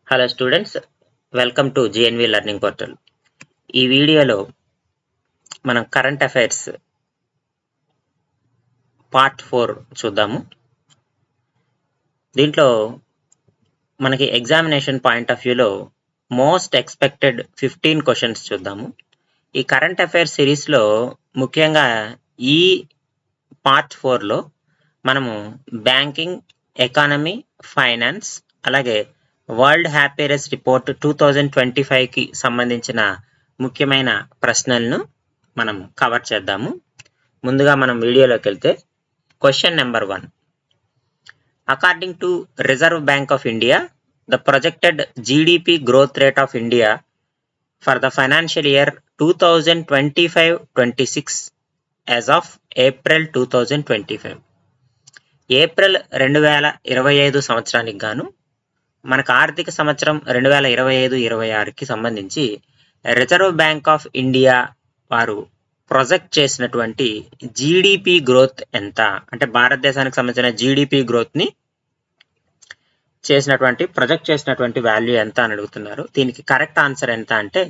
Hello students, welcome to GNV learning portal. ఈ వీడియోలో మనం కరెంట్ అఫైర్స్ పార్ట్ 4 చూద్దాము. దీంట్లో మనకి ఎగ్జామినేషన్ పాయింట్ ఆఫ్ వ్యూలో మోస్ట్ ఎక్స్పెక్టెడ్ 15 క్వశ్చన్స్ చూద్దాము. ఈ కరెంట్ అఫైర్స్ సిరీస్లో ముఖ్యంగా ఈ పార్ట్ 4లో మనము బ్యాంకింగ్, ఎకానమీ, ఫైనాన్స్, అలాగే వరల్డ్ హ్యాపీనెస్ రిపోర్ట్ 2025కి సంబంధించిన ముఖ్యమైన ప్రశ్నలను మనం కవర్ చేద్దాము. ముందుగా మనం వీడియోలోకి వెళ్తే question number 1. According to reserve Bank of India, the projected GDP growth rate of India for the financial year 2025-26 as of April 2025. April 2025 సంవత్సరానికి గాను మనకు ఆర్థిక సంవత్సరం 2025-26కి సంబంధించి రిజర్వ్ బ్యాంక్ ఆఫ్ ఇండియా వారు ప్రొజెక్ట్ చేసినటువంటి జీడిపి గ్రోత్ ఎంత అంటే భారతదేశానికి సంబంధించిన జీడిపి గ్రోత్ని ప్రొజెక్ట్ చేసినటువంటి వాల్యూ ఎంత అని అడుగుతున్నారు. దీనికి కరెక్ట్ ఆన్సర్ ఎంత అంటే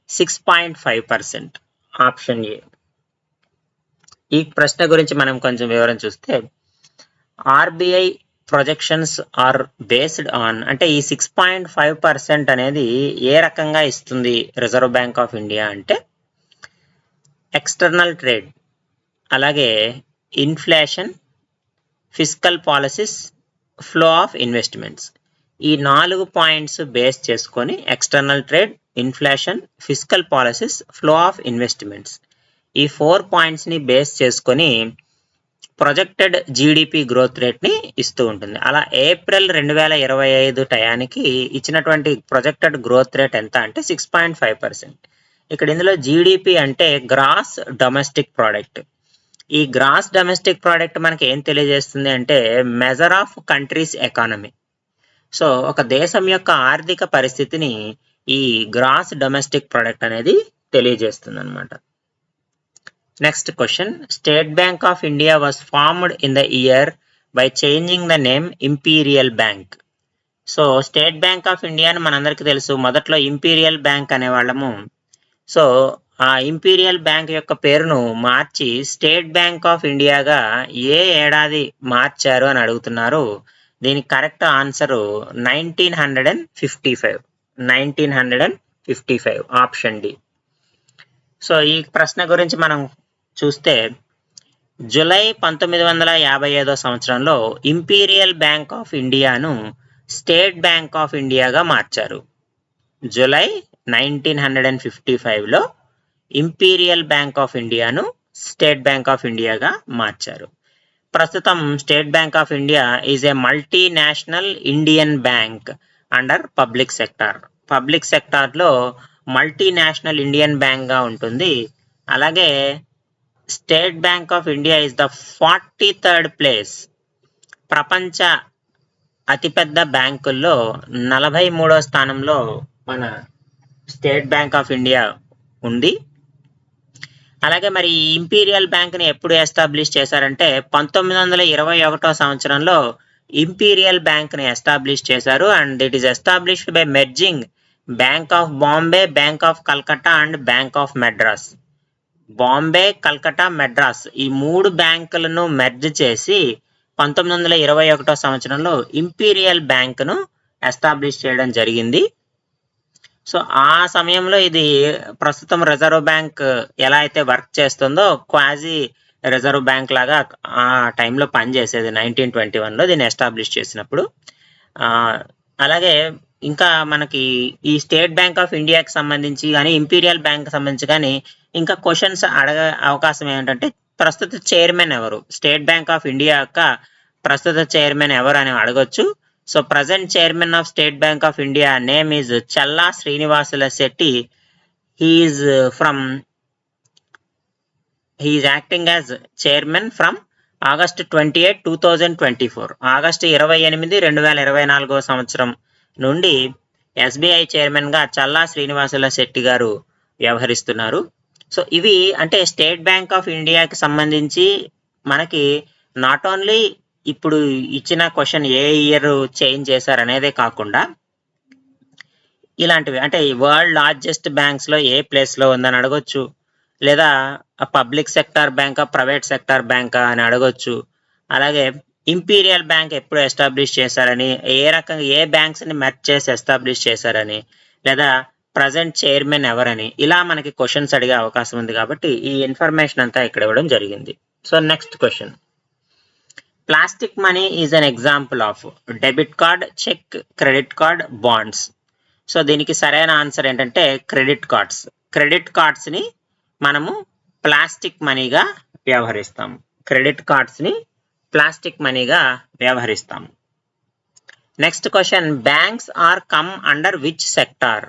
6.5%, ఆప్షన్ ఏ. ఈ ప్రశ్న గురించి మనం కొంచెం వివరం చూస్తే, RBI projections are based on అంటే ఈ 6.5% అనేది ఏ రకంగా ఇస్తుంది రిజర్వ్ బ్యాంక్ ఆఫ్ ఇండియా అంటే ఎక్స్టర్నల్ ట్రేడ్, అలాగే inflation, fiscal policies, flow of investments, ఈ 4 పాయింట్స్ బేస్ చేసుకొని external trade, inflation, fiscal policies, flow of investments, ఈ 4 పాయింట్స్ని బేస్ చేసుకొని ప్రొజెక్టెడ్ జీడిపి గ్రోత్ రేట్ని ఇస్తూ ఉంటుంది. అలా ఏప్రిల్ 2025 టయానికి ఇచ్చినటువంటి ప్రొజెక్టెడ్ గ్రోత్ రేట్ ఎంత అంటే 6.5%. ఇక్కడ ఇందులో జీడిపి అంటే గ్రాస్ డొమెస్టిక్ ప్రోడక్ట్. ఈ గ్రాస్ డొమెస్టిక్ ప్రోడక్ట్ మనకి ఏం తెలియజేస్తుంది అంటే measure of countries economy. So ఒక దేశం యొక్క ఆర్థిక పరిస్థితిని ఈ గ్రాస్ డొమెస్టిక్ ప్రోడక్ట్ అనేది తెలియజేస్తుంది అన్నమాట. Next question. State Bank of India was formed in the year by changing the name Imperial Bank. So State Bank of India అని మనందరికీ తెలుసు, మొదట్లో ఇంపీరియల్ బ్యాంక్ అనేవాళ్ళము. సో ఆ ఇంపీరియల్ బ్యాంక్ యొక్క పేరును మార్చి స్టేట్ బ్యాంక్ ఆఫ్ ఇండియాగా ఏ ఏడాది మార్చారు అని అడుగుతున్నారు. దీనికి correct answer 1955, option D. So ఈ ప్రశ్న గురించి మనం చూస్తే, జూలై 1955 సంవత్సరంలో ఇంపీరియల్ బ్యాంక్ ఆఫ్ ఇండియాను స్టేట్ బ్యాంక్ ఆఫ్ ఇండియాగా మార్చారు. జూలై 1955లో ఇంపీరియల్ బ్యాంక్ ఆఫ్ ఇండియాను స్టేట్ బ్యాంక్ ఆఫ్ ఇండియాగా మార్చారు. ప్రస్తుతం State Bank of India is a multinational Indian bank under public sector. Public సెక్టార్లో మల్టీనేషనల్ ఇండియన్ బ్యాంక్గా ఉంటుంది. అలాగే state Bank of India is the 43rd place. ప్రపంచ అతిపెద్ద బ్యాంకుల్లో 43వ స్థానంలో మన స్టేట్ బ్యాంక్ ఆఫ్ ఇండియా ఉంది. అలాగే మరి ఇంపీరియల్ బ్యాంక్ని ఎప్పుడు ఎస్టాబ్లిష్ చేశారంటే 1921 సంవత్సరంలో ఇంపీరియల్ బ్యాంక్ని ఎస్టాబ్లిష్ చేశారు. And it is established by merging bank of Bombay, bank of Calcutta and bank of Madras. Bombay, Calcutta, Madras ఈ 3 బ్యాంకులను మెర్జ్ చేసి 1921 సంవత్సరంలో ఇంపీరియల్ బ్యాంకును ఎస్టాబ్లిష్ చేయడం జరిగింది. సో ఆ సమయంలో ఇది ప్రస్తుతం రిజర్వ్ బ్యాంక్ ఎలా అయితే వర్క్ చేస్తుందో క్వాజీ రిజర్వ్ బ్యాంక్ లాగా ఆ టైంలో పనిచేసేది 1921లో దీన్ని ఎస్టాబ్లిష్ చేసినప్పుడు. అలాగే ఇంకా మనకి ఈ స్టేట్ బ్యాంక్ ఆఫ్ ఇండియాకి సంబంధించి కానీ ఇంపీరియల్ బ్యాంక్ సంబంధించి కానీ ఇంకా క్వశ్చన్స్ అడగే అవకాశం ఏంటంటే ప్రస్తుత చైర్మన్ ఎవరు, స్టేట్ బ్యాంక్ ఆఫ్ ఇండియా యొక్క ప్రస్తుత చైర్మన్ ఎవరు అని అడగొచ్చు. So present chairman of State Bank of India name is Challa Srinivasulu Setty. He's acting as chairman from August 28, 2024. August 28, 2024 సంవత్సరం నుండి ఎస్బీఐ చైర్మన్గా చల్లా శ్రీనివాసుల శెట్టి గారు వ్యవహరిస్తున్నారు. సో ఇవి అంటే స్టేట్ బ్యాంక్ ఆఫ్ ఇండియాకి సంబంధించి మనకి నాట్ ఓన్లీ ఇప్పుడు ఇచ్చిన క్వశ్చన్ ఏ ఇయర్ చేంజ్ చేశారు అనేదే కాకుండా ఇలాంటివి అంటే వరల్డ్ లార్జెస్ట్ బ్యాంక్స్ లో ఏ ప్లేస్ లో ఉందని అడగొచ్చు, లేదా పబ్లిక్ సెక్టార్ బ్యాంకా ప్రైవేట్ సెక్టార్ బ్యాంకా అని అడగొచ్చు. అలాగే ఇంపీరియల్ బ్యాంక్ ఎప్పుడు ఎస్టాబ్లిష్ చేశారని, ఏ రకంగా ఏ బ్యాంక్స్ ని మెర్జ్ చేసి ఎస్టాబ్లిష్ చేశారని, లేదా ప్రజెంట్ చైర్మన్ ఎవరని, ఇలా మనకి క్వశ్చన్స్ అడిగే అవకాశం ఉంది. కాబట్టి ఈ ఇన్ఫర్మేషన్ అంతా ఇక్కడ ఇవ్వడం జరిగింది. So next question, plastic money is an example of debit card, cheque, credit card, bonds. So దీనికి సరైన ఆన్సర్ ఏంటంటే క్రెడిట్ కార్డ్స్. క్రెడిట్ కార్డ్స్ ని మనము ప్లాస్టిక్ మనీగా వ్యవహరిస్తాము. క్రెడిట్ కార్డ్స్ ని ప్లాస్టిక్ మనీగా వ్యవహరిస్తాము. Next question, banks are come under which sector?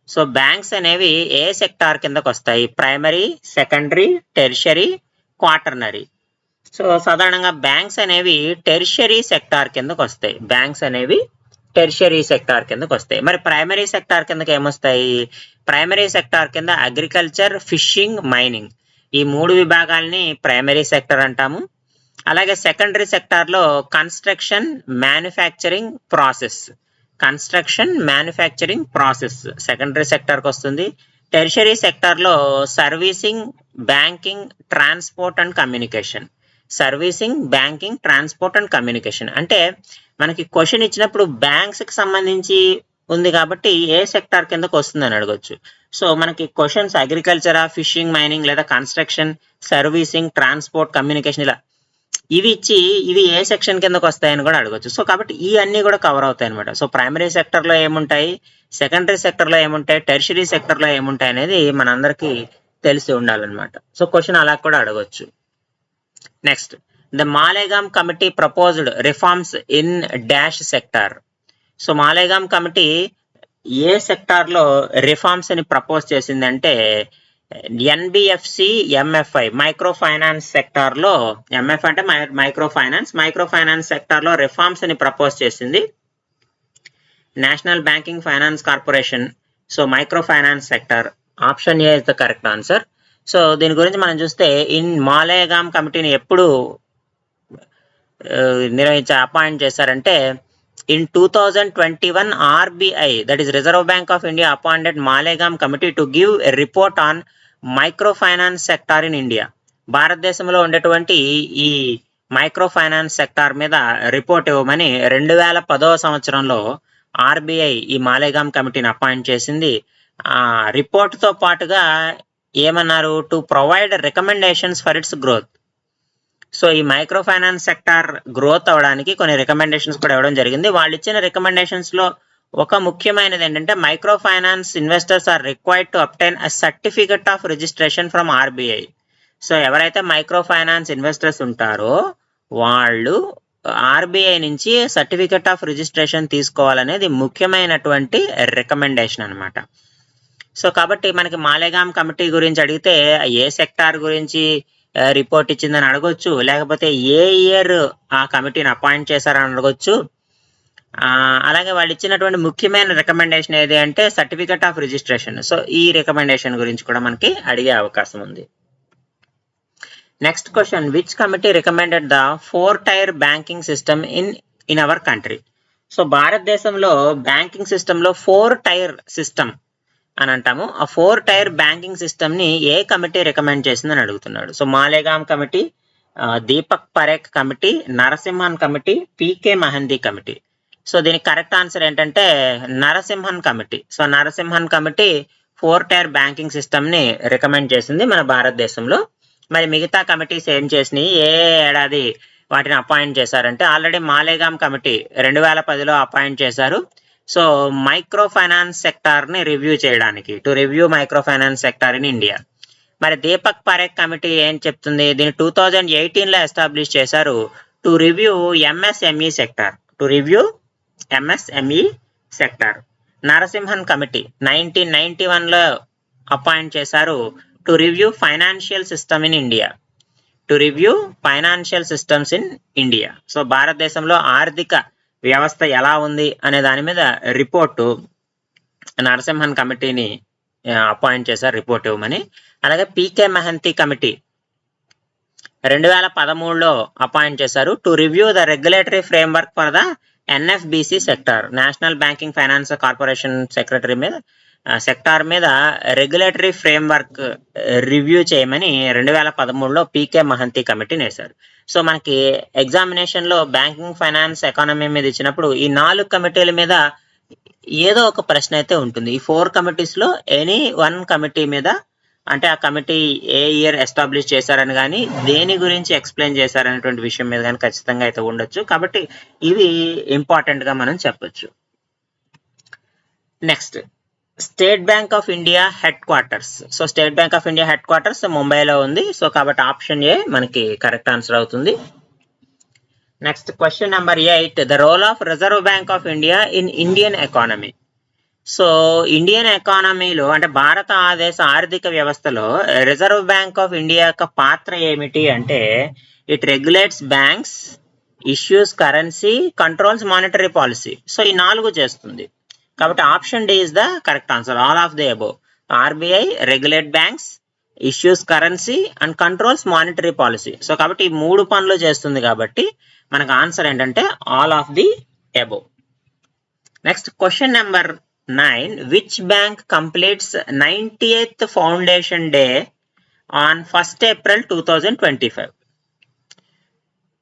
So banks అనేవి ఏ సెక్టార్ కిందకు వస్తాయి? Primary, secondary, tertiary, quaternary. So సాధారణంగా బ్యాంక్స్ అనేవి టెర్షరీ సెక్టార్ కిందకు వస్తాయి. బ్యాంక్స్ అనేవి టెర్షరీ సెక్టార్ కిందకు వస్తాయి. మరి ప్రైమరీ సెక్టార్ కిందకి ఏమొస్తాయి? ప్రైమరీ సెక్టార్ కింద అగ్రికల్చర్, ఫిషింగ్, మైనింగ్, ఈ 3 విభాగాల్ని ప్రైమరీ సెక్టర్ అంటాము. అలాగే సెకండరీ సెక్టార్ లో construction, manufacturing, process, construction, manufacturing, process secondary సెక్టార్కి వస్తుంది. టెర్షరీ సెక్టార్ లో servicing, banking, transport and communication. Servicing, banking, transport and communication. అంటే మనకి క్వశ్చన్ ఇచ్చినప్పుడు బ్యాంక్స్ కి సంబంధించి ఉంది కాబట్టి ఏ సెక్టార్ కిందకు వస్తుంది అని అడగొచ్చు. సో మనకి క్వశ్చన్స్ అగ్రికల్చరా, ఫిషింగ్, మైనింగ్, లేదా కన్స్ట్రక్షన్, సర్వీసింగ్, ట్రాన్స్పోర్ట్, కమ్యూనికేషన్, ఇలా ఇవి ఇచ్చి ఇవి ఏ సెక్షన్ కిందకు వస్తాయని కూడా అడగొచ్చు. సో కాబట్టి ఈ అన్ని కూడా కవర్ అవుతాయి అనమాట. సో ప్రైమరీ సెక్టర్ లో ఏముంటాయి, సెకండరీ సెక్టర్ లో ఏముంటాయి, టెర్షరీ సెక్టర్ లో ఏముంటాయి అనేది మనందరికీ తెలిసి ఉండాలన్నమాట. సో క్వశ్చన్ అలా కూడా అడగొచ్చు. Next, the Malegam committee proposed reforms in dash sector. So Malegam committee ఏ సెక్టార్ లో రిఫార్మ్స్ అని ప్రపోజ్ చేసిందంటే NBFC, MFI, micro finance sector లో, ఎంఎఫ్ అంటే మైక్రో ఫైనాన్స్ సెక్టార్ లో రిఫార్మ్స్ అని ప్రపోజ్ చేసింది national banking finance corporation. So micro finance sector, option A is the correct answer. So దీని గురించి మనం చూస్తే ఇన్ మాలేగామ్ కమిటీని ఎప్పుడు అపాయింట్ చేశారంటే in 2021 RBI, that is Reserve Bank of India, appointed Malegam Committee to give a report on microfinance sector in India. భారతదేశంలో ఉండేటువంటి ఈ మైక్రో ఫైనాన్స్ సెక్టార్ మీద రిపోర్ట్ ఇవ్వమని 2010వ సంవత్సరంలో ఆర్బీఐ ఈ మాలేగాం కమిటీని అపాయింట్ చేసింది. ఆ రిపోర్ట్ తో పాటుగా ఏమన్నారు, to provide recommendations for it's growth. So ఈ మైక్రో ఫైనాన్స్ సెక్టార్ గ్రోత్ అవడానికి కొన్ని రికమెండేషన్స్ కూడా ఇవ్వడం జరిగింది. వాళ్ళు ఇచ్చిన రికమెండేషన్స్ లో ఒక ముఖ్యమైనది ఏంటంటే micro finance investors are required to obtain a certificate of registration from RBI. So ఎవరైతే మైక్రో ఫైనాన్స్ ఇన్వెస్టర్స్ ఉంటారో వాళ్ళు ఆర్బీఐ నుంచి సర్టిఫికెట్ ఆఫ్ రిజిస్ట్రేషన్ తీసుకోవాలనేది ముఖ్యమైనటువంటి రికమెండేషన్ అనమాట. సో కాబట్టి మనకి మాలేగాం కమిటీ గురించి అడిగితే ఏ సెక్టార్ గురించి రిపోర్ట్ ఇచ్చిందని అడగొచ్చు, లేకపోతే ఏ ఇయర్ ఆ కమిటీని అపాయింట్ చేశారని అడగొచ్చు. అలాగే వాళ్ళు ఇచ్చినటువంటి ముఖ్యమైన రికమెండేషన్ ఏది అంటే సర్టిఫికెట్ ఆఫ్ రిజిస్ట్రేషన్. సో ఈ రికమెండేషన్ గురించి కూడా మనకి అడిగే అవకాశం ఉంది. Next question, which committee recommended the 4-tier banking system in our country? So భారతదేశంలో బ్యాంకింగ్ సిస్టమ్ లో 4-tier సిస్టమ్ అని అంటాము. ఆ 4-tier బ్యాంకింగ్ సిస్టమ్ ని ఏ కమిటీ రికమెండ్ చేసిందని అడుగుతున్నాడు. So Malegam committee, Deepak Parekh committee, Narasimhan committee, PK Mohanty committee. So దీనికి కరెక్ట్ ఆన్సర్ ఏంటంటే Narasimhan committee. So Narasimhan committee 4-tier banking system ని రికమెండ్ చేసింది మన భారతదేశంలో. మరి మిగతా కమిటీస్ ఏం చేసినాయి, ఏ ఏడాది వాటిని అపాయింట్ చేశారంటే ఆల్రెడీ మాలేగాం కమిటీ 2010లో అపాయింట్ చేశారు. సో మైక్రో ఫైనాన్స్ సెక్టార్ ని రివ్యూ చేయడానికి, to review micro finance sector in India. మరి దీపక్ పరేఖ్ కమిటీ ఏం చెప్తుంది, దీన్ని 2018లో ఎస్టాబ్లిష్ చేశారు to review MSME sector, to review MSME sector. Narasimhan committee 1991లో అపాయింట్ చేశారు to review financial system in India, to review financial systems in India. So భారతదేశంలో ఆర్థిక వ్యవస్థ ఎలా ఉంది అనే దాని మీద రిపోర్టు నరసింహన్ కమిటీని అపాయింట్ చేశారు రిపోర్ట్ ఇవ్వమని. అలాగే పీకే మహంతి కమిటీ 2013లో అపాయింట్ చేశారు to review the regulatory framework for the NFBC sector, national banking finance corporation sector మీద రెగ్యులేటరీ ఫ్రేమ్వర్క్ రివ్యూ చేయమని 2013లో పీకే మహంతి కమిటీని వేశారు. సో మనకి ఎగ్జామినేషన్ లో బ్యాంకింగ్ ఫైనాన్స్ ఎకానమీ మీద ఇచ్చినప్పుడు ఈ 4 కమిటీల మీద ఏదో ఒక ప్రశ్న అయితే ఉంటుంది. ఈ 4 కమిటీస్ లో ఎనీ వన్ కమిటీ మీద, అంటే ఆ కమిటీ ఏ ఇయర్ ఎస్టాబ్లిష్ చేశారని కానీ దేని గురించి ఎక్స్ప్లెయిన్ చేశారనేటువంటి విషయం మీద కానీ ఖచ్చితంగా అయితే ఉండొచ్చు. కాబట్టి ఇది ఇంపార్టెంట్ గా మనం చెప్పొచ్చు. Next, State Bank of India headquarters. So State Bank of India headquarters ముంబైలో ఉంది. సో కాబట్టి ఆప్షన్ ఏ మనకి కరెక్ట్ ఆన్సర్ అవుతుంది. Next question number 8, the role of Reserve Bank of India in Indian economy. So Indian ఎకానమీలో అంటే భారత ఆర్థిక వ్యవస్థలో రిజర్వ్ బ్యాంక్ ఆఫ్ ఇండియా యొక్క పాత్ర ఏమిటి అంటే, it regulates banks, issues currency, controls monetary policy. So ఈ 4 చేస్తుంది. కాబట్టి option D is the correct answer, all of the above. RBI regulate banks, issues currency and controls monetary policy. So కాబట్టి ఈ 3 పనులు చేస్తుంది. కాబట్టి మనకు ఆన్సర్ ఏంటంటే all of the above. Next question number 9, which bank completes 90th foundation day on 1st April 2025?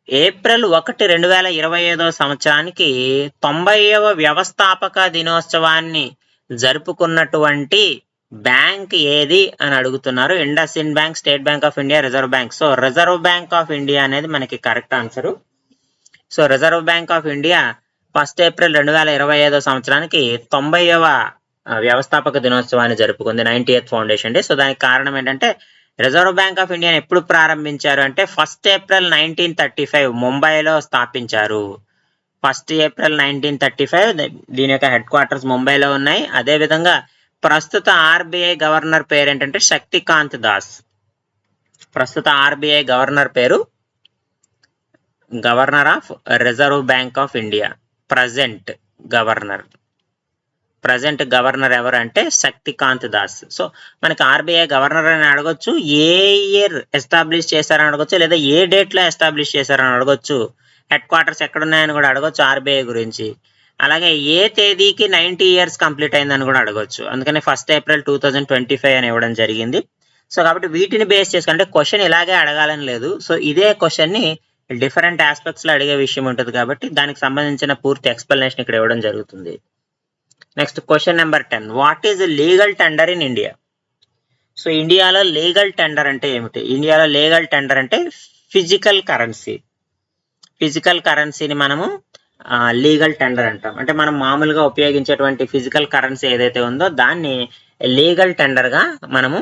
April 1, 2025 సంవత్సరానికి 90వ వ్యవస్థాపక దినోత్సవాన్ని జరుపుకున్నటువంటి బ్యాంక్ ఏది అని అడుగుతున్నారు. IndusInd bank, State Bank of India, Reserve Bank. So Reserve Bank of India అనేది మనకి correct answer. So Reserve Bank of India 1 April 2025 సంవత్సరానికి 90వ వ్యవస్థాపక దినోత్సవాన్ని జరుపుకుంది, 90th ఫౌండేషన్ డే. సో దానికి కారణం ఏంటంటే, రిజర్వ్ బ్యాంక్ ఆఫ్ ఇండియాని ఎప్పుడు ప్రారంభించారు అంటే 1 ఏప్రిల్ 1935 ముంబైలో స్థాపించారు. 1 ఏప్రిల్ 1935 దీని యొక్క హెడ్ క్వార్టర్స్ ముంబైలో ఉన్నాయి. అదేవిధంగా ప్రస్తుత ఆర్బీఐ గవర్నర్ పేరు ఏంటంటే శక్తికాంత్ దాస్. ప్రస్తుత ఆర్బీఐ గవర్నర్ పేరు governor of Reserve Bank of India. Present governor ఎవరు అంటే శక్తికాంత్ దాస్. సో మనకి ఆర్బీఐ గవర్నర్ అని అడగొచ్చు, ఏ ఇయర్ ఎస్టాబ్లిష్ చేశారని అడగొచ్చు, లేదా ఏ డేట్ లో ఎస్టాబ్లిష్ చేశారని అడగొచ్చు, హెడ్ క్వార్టర్స్ ఎక్కడున్నాయని కూడా అడగొచ్చు ఆర్బీఐ గురించి. అలాగే ఏ తేదీకి 90 years కంప్లీట్ అయిందని కూడా అడగొచ్చు. అందుకని 1 ఏప్రిల్ 2025 అని ఇవ్వడం జరిగింది. సో కాబట్టి వీటిని బేస్ చేసుకుంటే క్వశ్చన్ ఇలాగే అడగాలని లేదు. సో ఇదే క్వశ్చన్ ని డిఫరెంట్ ఆస్పెక్ట్స్ లో అడిగే విషయం ఉంటుంది కాబట్టి దానికి సంబంధించిన పూర్తి ఎక్స్ప్లెనేషన్ ఇక్కడ ఇవ్వడం జరుగుతుంది. Next question number 10, what is legal tender in India? So ఇండియాలో లీగల్ టెండర్ అంటే ఏమిటి? ఇండియాలో లీగల్ టెండర్ అంటే ఫిజికల్ కరెన్సీని మనము లీగల్ టెండర్ అంటాం. అంటే మనం మామూలుగా ఉపయోగించేటువంటి ఫిజికల్ కరెన్సీ ఏదైతే ఉందో దాన్ని లీగల్ టెండర్ గా మనము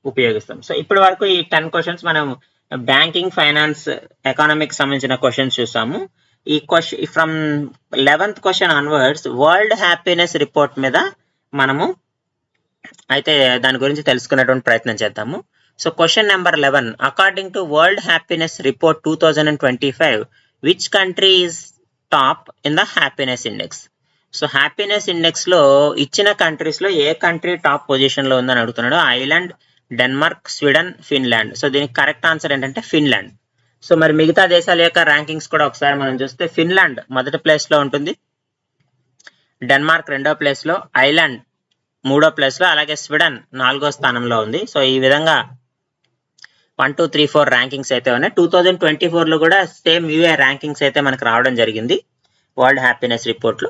ఉపయోగిస్తాం. సో ఇప్పటి వరకు ఈ 10 క్వశ్చన్స్ మనం బ్యాంకింగ్, ఫైనాన్స్, ఎకానమిక్ సంబంధించిన క్వశ్చన్స్ చూసాము. ఈ question from 11th question onwards world happiness report మీద మనము అయితే దాని గురించి తెలుసుకునేటువంటి ప్రయత్నం చేద్దాము. So question number 11, according to world happiness report 2025 which country is top in the happiness index? So happiness index లో ఇచ్చిన కంట్రీస్ లో ఏ కంట్రీ టాప్ పొజిషన్ లో ఉందని అడుగుతున్నాడు. Island, Denmark, Sweden, Finland. So దీనికి కరెక్ట్ ఆన్సర్ ఏంటంటే ఫిన్లాండ్. సో మరి మిగతా దేశాల యొక్క ర్యాంకింగ్స్ కూడా ఒకసారి మనం చూస్తే ఫిన్లాండ్ మొదటి ప్లేస్ లో ఉంటుంది, డెన్మార్క్ 2వ ప్లేస్ లో, ఐలాండ్ 3వ ప్లేస్ లో, అలాగే స్వీడన్ 4వ స్థానంలో ఉంది. సో ఈ విధంగా 1, 2, 3, 4 ర్యాంకింగ్స్ అయితే ఉన్నాయి. 2024 లో కూడా సేమ్ యూఏ ర్యాంకింగ్స్ అయితే మనకు రావడం జరిగింది వరల్డ్ హ్యాపీనెస్ రిపోర్ట్ లో.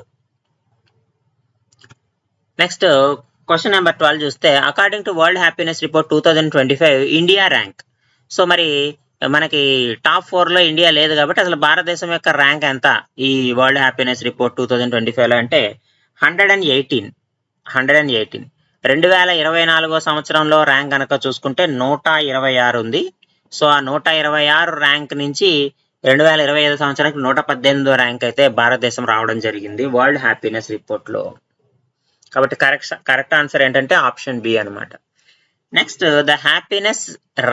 నెక్స్ట్ క్వశ్చన్ నెంబర్ 12 చూస్తే according to world happiness report 2025 India rank. So మరి మనకి టాప్ 4 లో ఇండియా లేదు కాబట్టి అసలు భారతదేశం యొక్క ర్యాంక్ ఎంత ఈ వరల్డ్ హ్యాపీనెస్ రిపోర్ట్ 2025 లో అంటే 118. 2024 సంవత్సరంలో ర్యాంక్ కనుక చూసుకుంటే 126 ఉంది. సో ఆ 126 ర్యాంక్ నుంచి 2025 సంవత్సరానికి 118వ ర్యాంక్ అయితే భారతదేశం రావడం జరిగింది వరల్డ్ హ్యాపీనెస్ రిపోర్ట్ లో. కాబట్టి కరెక్ట్ ఆన్సర్ ఏంటంటే ఆప్షన్ బి అనమాట. Next, the happiness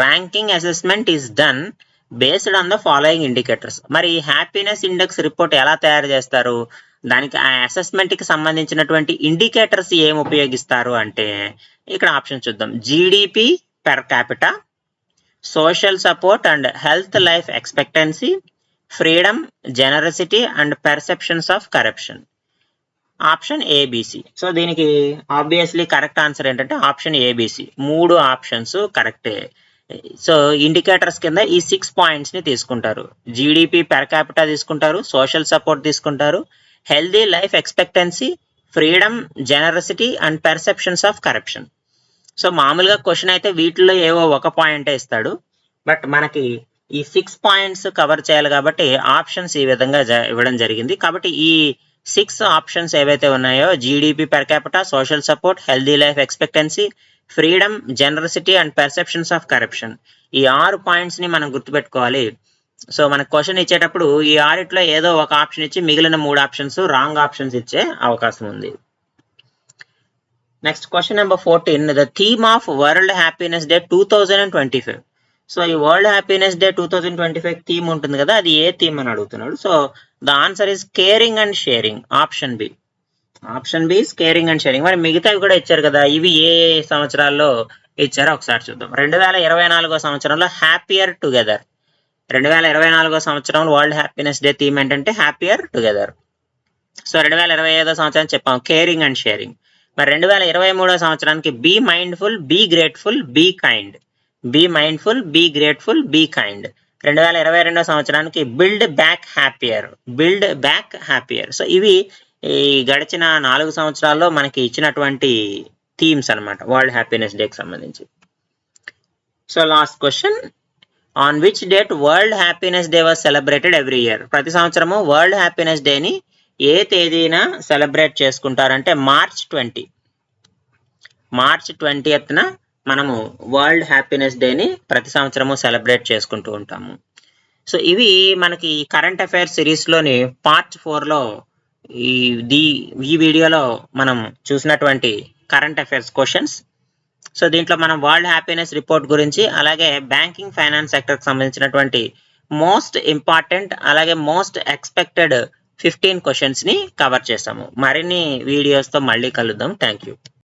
ranking assessment is done based on the following indicators. మరి ఈ హ్యాపీనెస్ ఇండెక్స్ రిపోర్ట్ ఎలా తయారు చేస్తారు? దానికి ఆ అసెస్మెంట్ కి సంబంధించినటువంటి ఇండికేటర్స్ ఏం ఉపయోగిస్తారు అంటే ఇక్కడ ఆప్షన్ చూద్దాం. GDP per capita, social support and health life expectancy, freedom, generosity and perceptions of corruption. Option ABC. So దీనికి ఆబ్వియస్లీ కరెక్ట్ ఆన్సర్ ఏంటంటే ఆప్షన్ ఏబిసి. 3 ఆప్షన్స్ కరెక్టే. సో ఇండికేటర్స్ కింద ఈ 6 పాయింట్స్ ని తీసుకుంటారు. జీడిపి పెర్ క్యాపిటా తీసుకుంటారు, social support తీసుకుంటారు, healthy life expectancy, freedom, generosity and perceptions of corruption. So మామూలుగా క్వశ్చన్ అయితే వీటిలో ఏవో ఒక పాయింటే ఇస్తాడు, బట్ మనకి ఈ 6 పాయింట్స్ కవర్ చేయాలి కాబట్టి ఆప్షన్స్ ఈ విధంగా ఇవ్వడం జరిగింది. కాబట్టి ఈ 6 ఆప్షన్స్ ఏవైతే ఉన్నాయో GDP per capita, social support, healthy life expectancy, freedom, generosity and perceptions of corruption, ఈ 6 పాయింట్స్ ని మనం గుర్తుపెట్టుకోవాలి. సో మనకు క్వశ్చన్ ఇచ్చేటప్పుడు ఈ 6లో ఏదో ఒక ఆప్షన్ ఇచ్చి మిగిలిన 3 ఆప్షన్స్ రాంగ్ ఆప్షన్స్ ఇచ్చే అవకాశం ఉంది. Next question number 14. The theme of World Happiness Day 2025. So ఈ వరల్డ్ హ్యాపీనెస్ డే 2025 థీమ్ ఉంటుంది కదా, అది ఏ థీమ్ అని అడుగుతున్నాడు. So the answer is caring and sharing. Option B. Option B is caring and sharing. మరి మిగతావి కూడా ఇచ్చారు కదా, ఇవి ఏ సంవత్సరాల్లో ఇచ్చారో ఒకసారి చూద్దాం. 2024 సంవత్సరంలో హ్యాపీయర్ టుగెదర్. 2024 సంవత్సరంలో వరల్డ్ హ్యాపీనెస్ డే థీమ్ ఏంటంటే హ్యాపీయర్ టుగెదర్. సో 2025 సంవత్సరం చెప్పాం కేరింగ్ అండ్ షేరింగ్. మరి 2023 సంవత్సరానికి be mindful, be grateful, be kind. Be mindful, be grateful, be kind. 2022 సంవత్సరానికి build back happier, build back happier. So ఇవి ఈ గడిచిన 4 సంవత్సరాల్లో మనకి ఇచ్చినటువంటి థీమ్స్ అన్నమాట వరల్డ్ హ్యాపీనెస్ డేకి సంబంధించి. So last question. On which date world Happiness day was celebrated every year. ప్రతి సంవత్సరము వరల్డ్ హ్యాపీనెస్ డేని ఏ తేదీన సెలబ్రేట్ చేసుకుంటారంటే మార్చ్ 20. మార్చ్ 20న మనము వరల్డ్ హ్యాపీనెస్ డేని ప్రతి సంవత్సరము సెలబ్రేట్ చేసుకుంటూ ఉంటాము. సో ఇవి మనకి కరెంట్ అఫైర్స్ సిరీస్లోని పార్ట్ 4లో ఈ వీడియోలో మనం చూసినటువంటి కరెంట్ అఫైర్స్ క్వశ్చన్స్. సో దీంట్లో మనం వరల్డ్ హ్యాపీనెస్ రిపోర్ట్ గురించి, అలాగే బ్యాంకింగ్ ఫైనాన్స్ సెక్టర్కి సంబంధించినటువంటి మోస్ట్ ఇంపార్టెంట్ అలాగే మోస్ట్ ఎక్స్పెక్టెడ్ 15 క్వశ్చన్స్ ని కవర్ చేసాము. మరిన్ని వీడియోస్తో మళ్ళీ కలుద్దాం. Thank you.